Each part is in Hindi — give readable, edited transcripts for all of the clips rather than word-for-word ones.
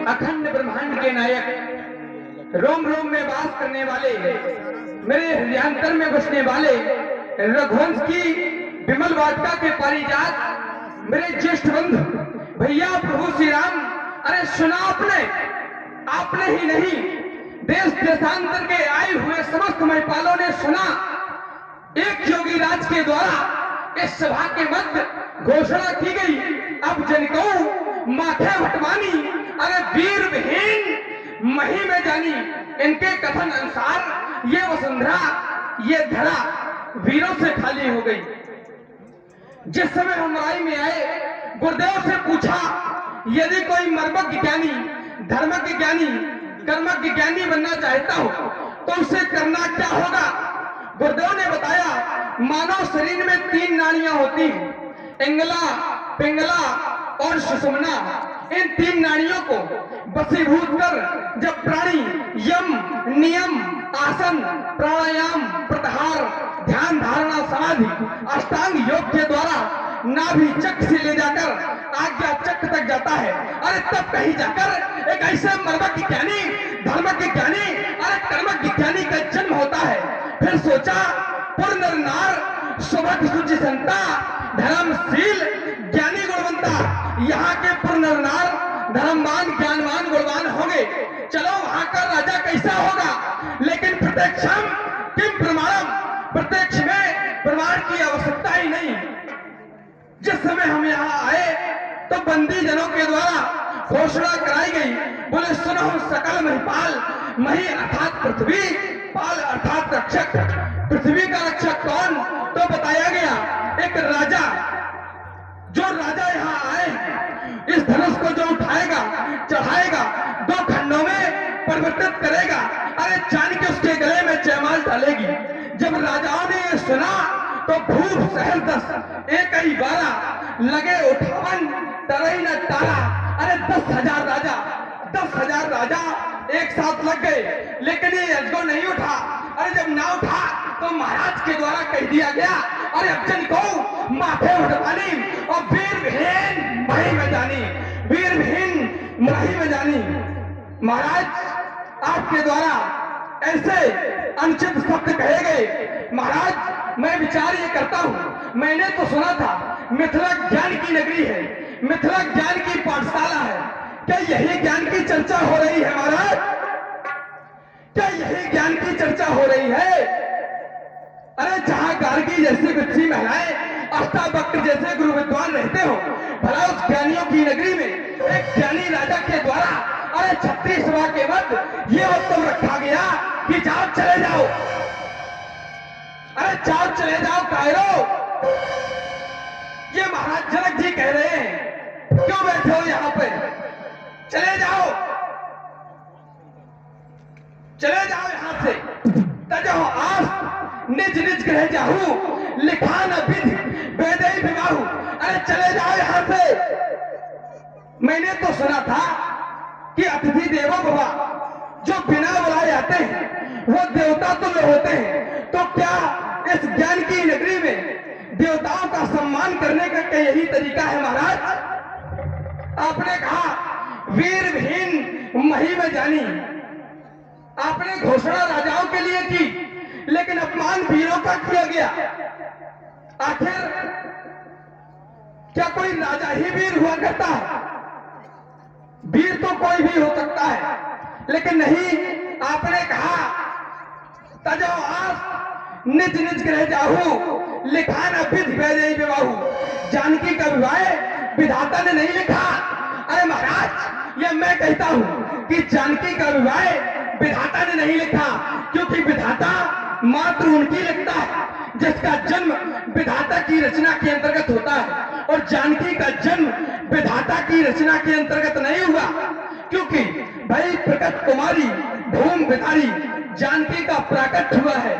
अखंड ब्रह्मांड के नायक, रोम रोम में वास करने वाले, मेरे हृदयांतर में बसने वाले, रघुवंश की विमल वाटिका के पारिजात, मेरे ज्येष्ठ बंधु भैया प्रभु श्री राम। अरे सुना आपने ही नहीं, देश देशांतर के आए हुए समस्त महिपालों ने सुना। एक योगी राज के द्वारा इस सभा के मध्य घोषणा की गई, अब जनिको माथे भटवानी, अरे वीर विहीन मही में जानी। इनके कथन अनुसार ये वसुंधरा, ये धरा वीरों से खाली हो गई। जिस समय हम राय में आए, गुरुदेव से पूछा, यदि कोई मर्मज्ञ ज्ञानी, धर्मज्ञ ज्ञानी, कर्मज्ञ ज्ञानी बनना चाहता हो तो उसे करना क्या होगा। गुरुदेव ने बताया, मानव शरीर में 3 नाड़ियां होती हैं, इंगला, पिंगला और सुषुम्ना। इन 3 नाड़ियों को वशीभूत कर जब प्राणी यम, नियम, आसन, प्राणायाम, प्रत्याहार, ध्यान, धारणा, समाधि, अष्टांग योग के द्वारा नाभि चक्र से ले जाकर आज्ञा चक्र तक जाता है। अरे तब कहीं जाकर एक ऐसे मर्मज्ञ ज्ञानी, धर्मज्ञ ज्ञानी, अरे कर्मज्ञ ज्ञानी का जन्म होता है। फिर सोचा, पूर्ण नार, सुभग शुचि संता, धर्मशील, ज्ञानी गुणवंता, यहाँ के पूर्ण नार धर्मवान, ज्ञानवान, गुणवान होंगे। चलो वहां का राजा कैसा होगा, लेकिन प्रत्यक्षम किम प्रमाणम, प्रत्यक्ष में प्रमाण की आवश्यकता ही नहीं। जिस समय हम यहाँ आए तो बंदी जनों के द्वारा घोषणा कराई गई, बोले सुनो सकल महिपाल, मही अर्थात पृथ्वी, पाल अर्थात रक्षक। पृथ्वी का रक्षक कौन, तो बताया गया एक राजा। जो राजा यहाँ आए, इस धनुष को जो उठाएगा, चढ़ाएगा, 2 खंडों में परिवर्तित करेगा। अरे जान के उसके गले में जयमाल डालेगी। जब राजाओं ने ये सुना तो भूप सहल 10, एक ही 12, लगे 58, तरई न तारा। अरे 10,000 राजा, 10,000 राजा एक साथ लग गए, लेकिन ये अजगो नहीं उठा। अरे जब ना उठा तो महाराज के द्वारा कह दिया गया, अरे अर्जुन को माथे उठवानी और वीर विहीन मही में जानी, वीर विहीन मही में जानी। महाराज आपके द्वारा ऐसे अनुचित शब्द कहे गए। महाराज मैं विचार ये करता हूँ, मैंने तो सुना था मिथिला ज्ञान की नगरी है, मिथिला ज्ञान की पाठशाला है। क्या यही ज्ञान की चर्चा हो रही है महाराज, क्या यही ज्ञान की चर्चा हो रही है। अरे जहां गार्गी जैसी विच्छी महिलाएं, अष्टावक्र जैसे गुरु विद्वान रहते हो, भला उस ज्ञानियों की नगरी में एक ज्ञानी राजा के द्वारा अरे छत्री सभा के मध्य ये वक्तव्य रखा गया कि जाओ चले जाओ, अरे जाओ चले जाओ कायरो। ये महाराज जनक जी कह रहे हैं, क्यों बैठे हो यहाँ पे, चले जाओ, चले जाओ यहाँ से। तजो आस निज निज गृह जाहू, लिखा न विधि वेदई विवाहू। अरे चले जाओ यहाँ से। मैंने तो सुना था कि अतिथि देवो भव, जो बिना बुलाए आते हैं वो देवता तुल्य होते हैं। तो क्या इस ज्ञान की नगरी में देवताओं का सम्मान करने का यही तरीका है महाराज। आपने कहा वीर विहीन मही में जानी, आपने घोषणा राजाओं के लिए की, लेकिन अपमान वीरों का किया गया। आखिर क्या कोई राजा ही वीर हुआ करता है, वीर तो कोई भी हो सकता है, लेकिन नहीं। आपने कहा तजो आस निज निज गृह जाहू, लिखा न विधि वेदई विवाहू। जानकी का विवाह विधाता ने नहीं लिखा। अरे महाराज ये मैं कहता हूं कि जानकी का विवाह विधाता ने नहीं लिखा, क्योंकि विधाता मात्र उनकी लिखता है जिसका जन्म विधाता की रचना के अंतर्गत होता है, और जानकी का जन्म विधाता की रचना के अंतर्गत नहीं हुआ। क्योंकि भाई प्रकट कुमारी भूम बितारी जानकी का प्राकट हुआ है,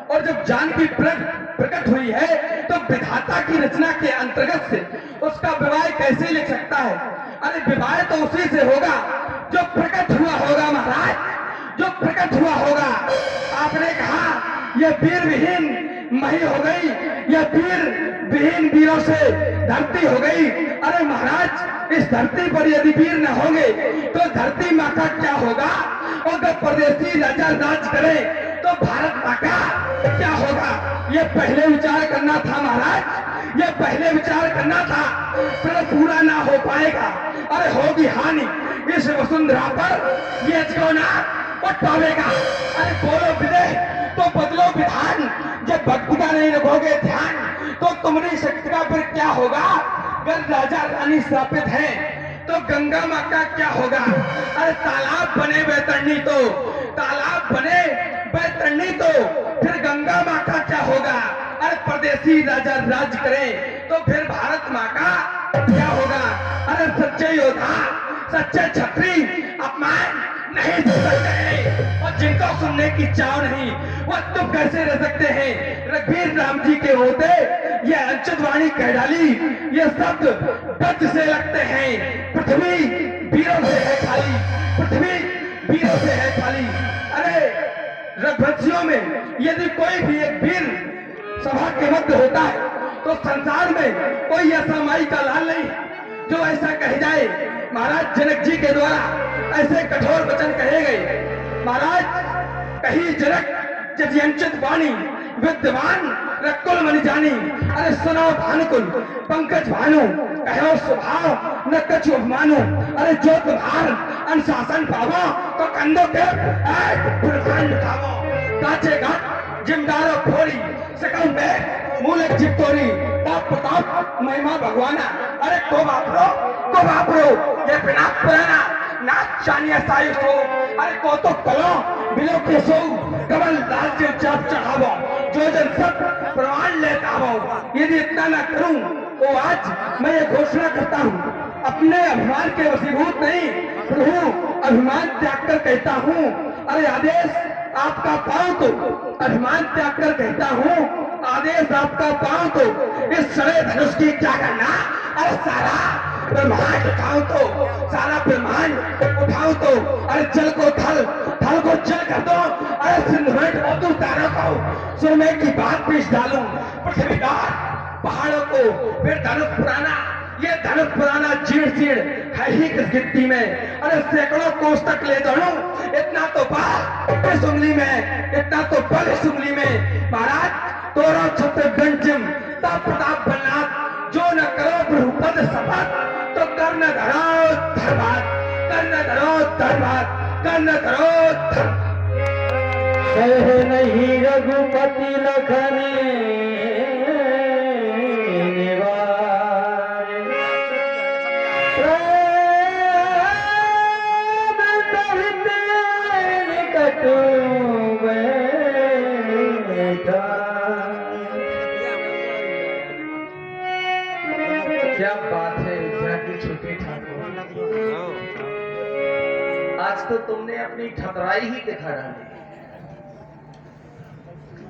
और जब जानकी प्रकट हुई है तो विधाता की रचना के अंतर्गत से उसका विवाह कैसे लिख सकता है। अरे विवाह तो उसी से होगा जो प्रकट हुआ होगा महाराज, जो प्रकट हुआ होगा। आपने कहा यह वीर विहीन मही हो गई, या वीर विहीन वीरों से धरती हो गई। अरे महाराज, इस धरती पर यदि वीर न होंगे तो धरती माँ का क्या होगा? और अगर परदेसी राजा राज करे तो भारत माँ का क्या होगा? ये पहले विचार करना था महाराज, ये पहले विचार करना था, फिर पूरा ना हो पाएगा। अरे होगी हानि इस वसुंधरा पर, ये ना उठ पाएगा। अरे बोलो विदेह तो बदलो विधान, जब भक्ति का नहीं रखोगे ध्यान तो तुम्हारी शक्ति का फिर क्या होगा? अगर राजा रानी स्थापित है तो गंगा माँ का क्या होगा? अरे तालाब बने बैतरणी तो, तालाब बने बैतरणी तो फिर गंगा माँ का क्या होगा? अरे परदेसी राजा राज करे तो फिर भारत माँ का क्या होगा? अरे सच्चे योद्धा, सच्चे छत्री अपमान नहीं सुन सकते हैं, और जिनको सुनने की चाव नहीं वो तुम कैसे रह सकते हैं? रघुवीर राम जी के होते ये अंचत वाणी कह डाली, ये शब्द पद से लगते हैं। पृथ्वी वीरों से है खाली, पृथ्वी वीरों से है खाली। अरे रघुवंशियों में यदि कोई भी एक वीर सभा के मध्य होता है तो संसार में कोई ऐसा माई का लाल नहीं जो ऐसा कह जाए। महाराज जनक जी के द्वारा ऐसे कठोर वचन कहे गए। महाराज कही जनक जयंचित वाणी विद्यमान रकुल मनि जानी। अरे सुनो भानुकुल पंकज भानु, कहो स्वभाव न कछु मानो। अरे जो तुम्हार अनुशासन पावो तो कंधों के प्रधान उठावो। काचे घाट जिमदारो फोड़ी सकल में मूल चित्तोरी ताप प्रताप महिमा भगवाना। अरे को बापरो ये बिना पुराना नाच चानिया सायु सो। अरे को तो कलो बिलो के सो कमल राज्य चाप चढ़ावो, जो जन सब प्रमाण लेता हो। यदि इतना ना करूं तो आज मैं ये घोषणा करता हूं, अपने अभिमान के वशीभूत नहीं प्रभु अभिमान त्याग कर कहता हूं। अरे आदेश आपका पाओ तो अभिमान त्याग कर कहता हूं, आदेश आपका पाओ तो इस सड़े धनुष की क्या करना? अरे सारा ब्रह्मांड उठाओ तो, सारा ब्रह्मांड उठाओ तो। अरे जल को थल, थल को जल कर दो। अरे सिंधुमेट और तारों को सुरमे की बात पेश डालूं। पृथ्वी का पहाड़ों को फिर धनुष पुराना, ये धनुष पुराना चीड़ चीड़ है ही किस गिट्टी में। अरे सैकड़ों कोस तक ले दौड़ूं, इतना तो बल इस उंगली में, इतना तो बल इस उंगली में। महाराज तोरो छत्र गंजिम तब प्रताप बलनाथ, जो न करो प्रभुपद शपथ तो कर्ण धरो धर्मात, कर्ण धरो धर्मात, कर्ण धरो धर्म। सह नहीं रघुपति लखन क्या बात है की छोटी ठाकुर, आज तो तुमने अपनी ठकराई ही दिखा डाली।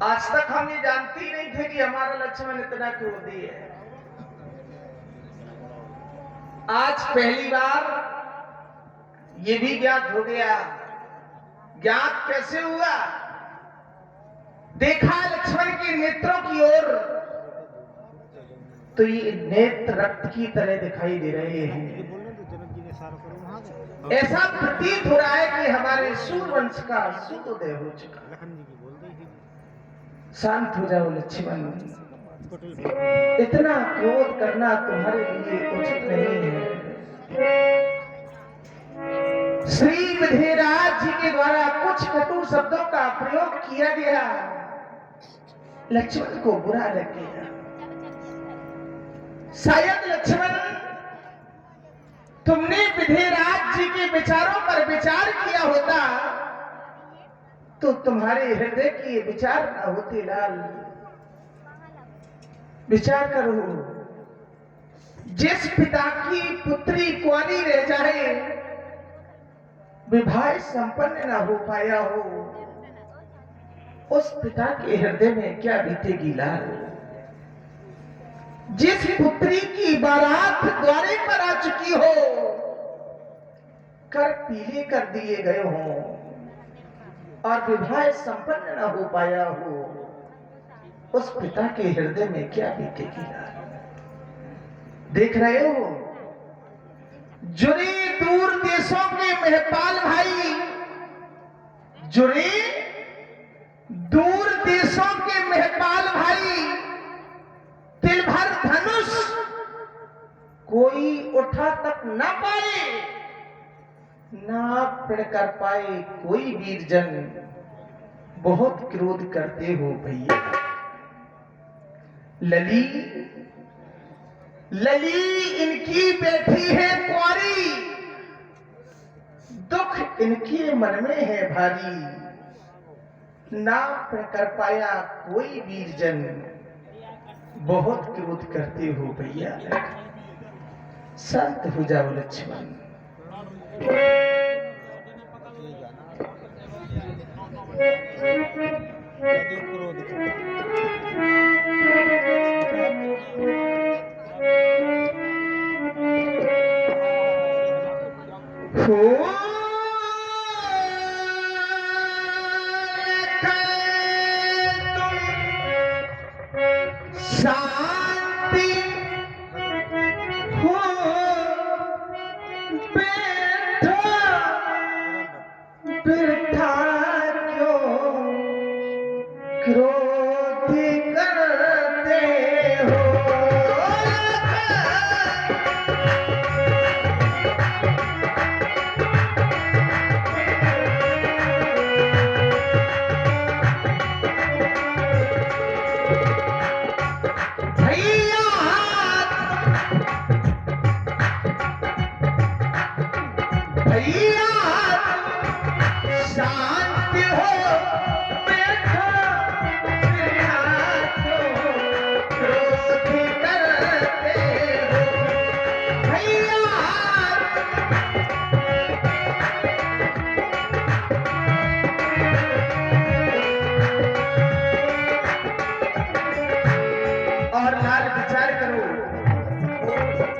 आज तक हम ये जानती नहीं थे कि हमारा लक्ष्मण इतना क्रोधी है। आज पहली बार ये भी ज्ञात हो गया। ज्ञात कैसे हुआ? देखा लक्ष्मण के नेत्रों की ओर तो ये नेत्र रक्त की तरह दिखाई दे रहे हैं। ऐसा प्रतीत हो रहा है कि हमारे सूर्यवंश का सूर्योदय हो चुका। शांत हो जाओ लक्ष्मण, इतना क्रोध करना तुम्हारे लिए उचित नहीं है। श्री विधिराज जी के द्वारा कुछ कटु शब्दों का प्रयोग किया गया, लक्ष्मण को बुरा लग गया। शायद लक्ष्मण तुमने विधिराज जी के विचारों पर विचार किया होता तो तुम्हारे हृदय के विचार न होते। लाल, विचार करो, जिस पिता की पुत्री कुंवारी रह जाए, विवाह संपन्न न हो पाया हो, उस पिता के हृदय में क्या बीतेगी लाल? जिस पुत्री की बारात द्वारे पर आ चुकी हो, कर पीले कर दिए गए हो और विवाह संपन्न न हो पाया हो, उस पिता के हृदय में क्या बीतेगी यार। देख रहे हो, जुड़े दूर देशों के महपाल भाई, जुड़े दूर देशों के महपाल भाई, तिल भर धनुष कोई उठा तक ना पाए, ना प्रण कर पाए कोई वीरजन, बहुत क्रोध करते हो भैया। लली लली इनकी बैठी है कुंवारी, दुख इनके मन में है भारी, ना प्रण कर पाया कोई वीरजन, बहुत क्रोध करते हो भैया। शांत हो जाओ लक्ष्मण। शांति हो बिरथा क्यों क्रोध करते हो। भैया शांत हो बैठो, क्रोध करते हो भैया। और लाल विचार करो,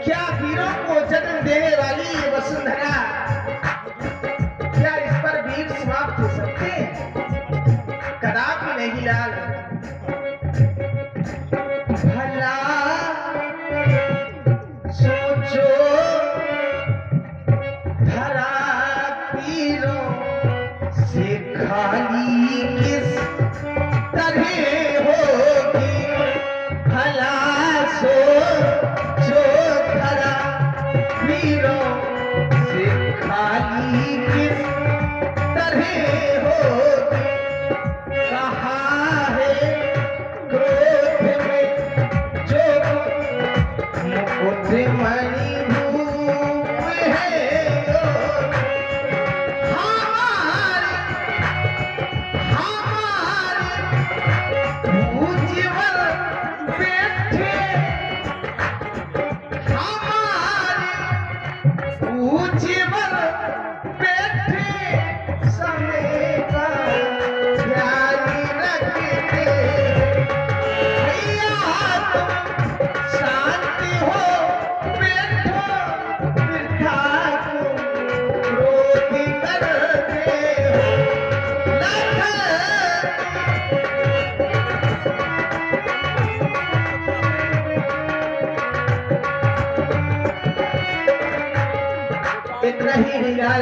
क्या वीरों को जन्म देने वाली ये वसुंधरा, क्या इस पर वीर समाप्त हो सकते हैं? कदापि नहीं लाल। भला सोचो धरा वीरों से खाली किस तरह होगी। भला सोचो धरा वीरों से खाली किस तरह होगी। कहाँ है क्रोध में जो मुकुट मणि धूप है हमारे उज्ज्वल बैठे, हमारे उज्ज्वल बैठे समय का ध्यान रखते। भैया तुम शांत हो बैठो, वृथा को क्रोध करते हो। इतना ही नहीं यार,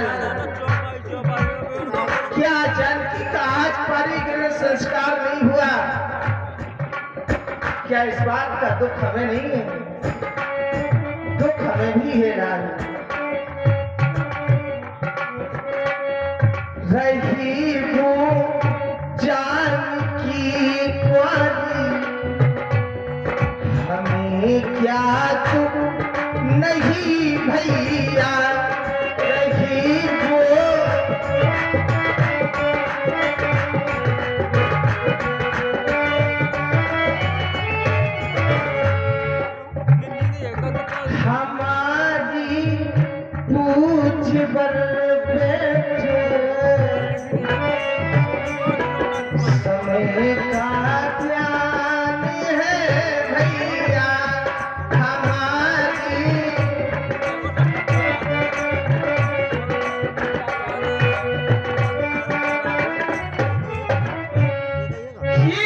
क्या जानकी का आज परिग्रह संस्कार नहीं हुआ? क्या इस बात का दुख हमें नहीं है? दुख हमें भी है लाल। रही वो जानकी कुंवारी, हमें क्या दुख नहीं भैया। रही वो हमारी पूछ पर बैठे, समय का ध्यान है भैया। हमारी ये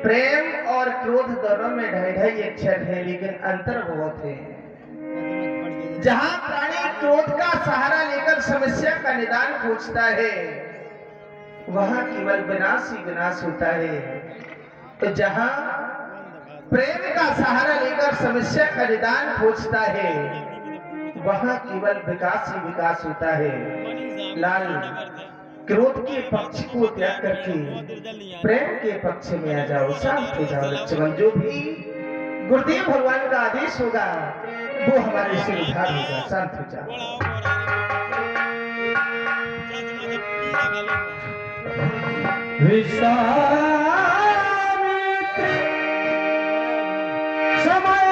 प्रेम और क्रोध दोनों में ढाई ढाई अक्षर है, लेकिन अंतर बहुत है। जहां प्राणी क्रोध का सहारा लेकर समस्या का निदान खोजता है, वहां केवल विनाश ही विनाश होता है। तो जहां प्रेम का सहारा लेकर समस्या का निदान खोजता है, वहां केवल विकास ही विकास होता है। लाल, क्रोध के पक्ष को त्याग करके प्रेम के पक्ष में आ जाओ, शांत हो जाओ लक्ष्मण। जो भी गुरुदेव भगवान का आदेश होगा वो हमारे से उद्धार होगा, शांत हो जाओ। विश्वामित्र समय